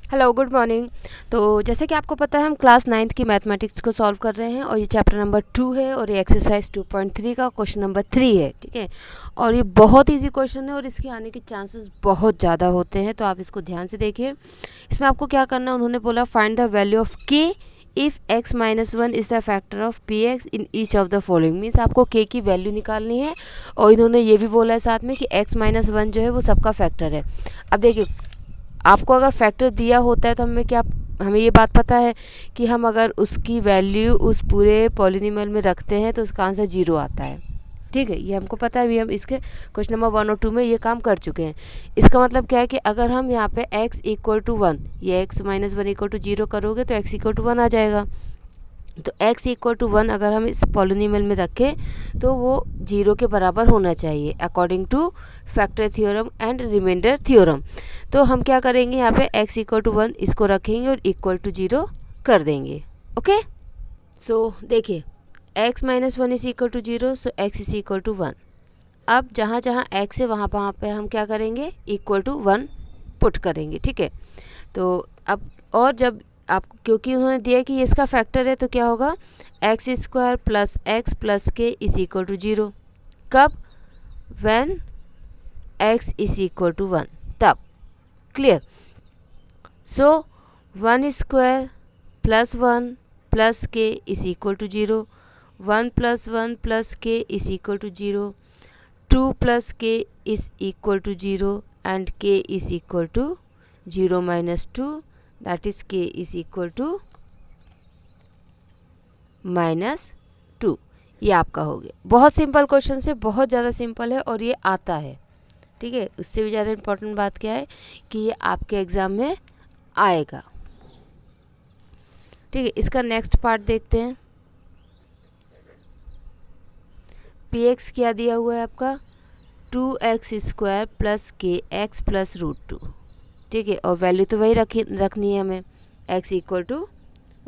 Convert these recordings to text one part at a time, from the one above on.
Hello good morning. तो जैसे कि आपको पता है हम क्लास 9th की मैथमेटिक्स को सॉल्व कर रहे हैं और ये चैप्टर नंबर 2 है और ये एक्सरसाइज 2.3 का क्वेश्चन नंबर 3 है। ठीक है, और ये बहुत इजी क्वेश्चन है और इसके आने के चांसेस बहुत ज़्यादा होते हैं, तो आप इसको ध्यान से देखिए। इसमें आपको क्या करना है, उन्होंने बोला फाइंड द वैल्यू ऑफ के if x minus 1 is the factor of P x in each of the following. Means आपको k की वैल्यू निकालनी है और इन्होंने ये भी बोला है साथ में कि x माइनस 1 जो है वो सबका फैक्टर है। अब देखिए, आपको अगर फैक्टर दिया होता है तो हमें ये बात पता है कि हम अगर उसकी वैल्यू उस पूरे पॉलिनोमियल में रखते हैं तो उसका आंसर 0 आता है। ठीक है, ये हमको पता है, अभी हम इसके क्वेश्चन नंबर 1 और 2 में ये काम कर चुके हैं। इसका मतलब क्या है कि अगर हम यहाँ पे x इक्वल टू 1 या x माइनस 1 इक्वल टू 0 करोगे तो x इक्वल टू 1 आ जाएगा। तो x इक्वल टू 1 अगर हम इस पॉलिनोमियल में रखें तो वो 0 के बराबर होना चाहिए according to factor theorem and remainder theorem. तो हम क्या करेंगे, यहाँ पे x इक्वल टू 1 इसको रखेंगे और इक्वल टू 0 कर देंगे। ओके, सो देखिए x minus 1 is equal to 0, so x is equal to 1। अब जहाँ जहाँ x है वहाँ पे हम क्या करेंगे, इक्वल टू 1 पुट करेंगे। ठीक है, तो अब और जब आपको, क्योंकि उन्होंने दिया कि इसका फैक्टर है, तो क्या होगा, x square plus x plus k is equal to 0। कब, when x is equal to 1, तब। Clear. So 1 square plus 1 plus k is equal to 0, 1 plus 1 plus k is equal to 0, 2 plus k is equal to 0 and k is equal to 0 minus 2, that is k is equal to minus 2। ये आपका हो गया। बहुत simple question है, बहुत ज़्यादा simple है और ये आता है। ठीक है, उससे भी ज़्यादा इम्पोर्टेंट बात क्या है कि ये आपके एग्ज़ाम में आएगा। ठीक है, इसका नेक्स्ट पार्ट देखते हैं। पी एक्स क्या दिया हुआ है आपका, 2x स्क्वायर प्लस के एक्स प्लस रूट 2। ठीक है, और वैल्यू तो वही रखनी है हमें, x इक्वल टू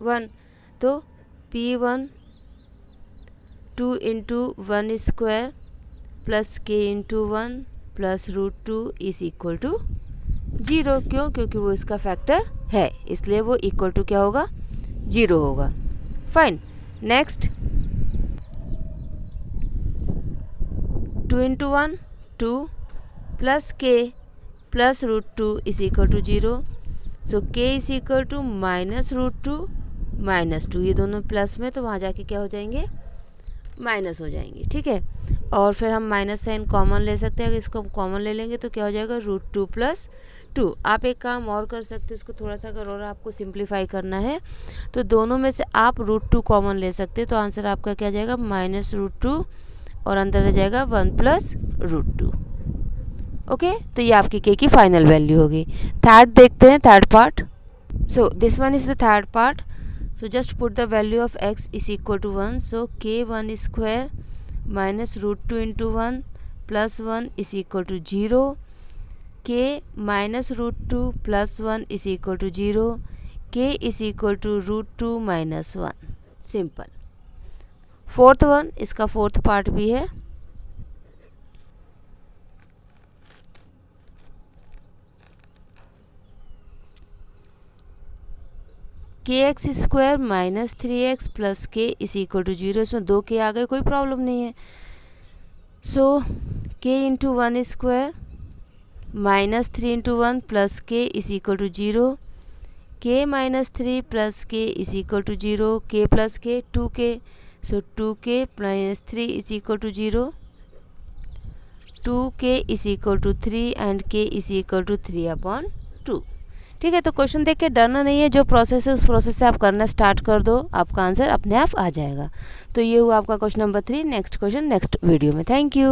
1। तो p1 2 into 1 square plus k into 1 plus root 2 is equal to 0। क्यों, क्योंकि वो इसका फैक्टर है, इसलिए वो इक्वल टू क्या होगा, 0 होगा। Fine, next 2 into 1 2 plus k plus root 2 is equal to 0। So k is equal to minus root 2 minus 2, ये दोनों प्लस में तो वहाँ जाके क्या हो जाएंगे, माइनस हो जाएंगे। ठीक है, और फिर हम माइनस साइन कॉमन ले सकते हैं। अगर इसको कॉमन ले लेंगे तो क्या हो जाएगा, रूट 2 प्लस 2। आप एक काम और कर सकते हो, इसको थोड़ा सा अगर और आपको सिंप्लीफाई करना है तो दोनों में से आप रूट 2 कॉमन ले सकते हैं, तो आंसर आपका क्या जाएगा, माइनस रूट 2 और अंदर रह जाएगा 1 प्लस रूट 2। ओके, तो ये आपकी के की फाइनल वैल्यू होगी। थर्ड देखते हैं, third part. So this one is the third part. So just put the value of x is equal to 1। So k 1 square minus root 2 into 1 plus 1 is equal to 0, k minus root 2 plus 1 is equal to 0, k is equal to root 2 minus 1। Simple. Fourth one, इसका fourth part भी है। K x square minus 3x plus k is equal to 0। इसमें 2 के आ गए, कोई problem नहीं है। So k into 1 square minus 3 into 1 plus k is equal to 0, k minus 3 plus k is equal to 0, k plus k 2k, so 2k minus 3 is equal to 0, 2k is equal to 3 and k is equal to 3/2। ठीक है, तो question देख के डरना नहीं है, जो process है उस प्रोसेस से आप करना स्टार्ट कर दो, आपका आंसर अपने आप आ जाएगा। तो ये हुआ आपका question number 3। Next question next video में। Thank you.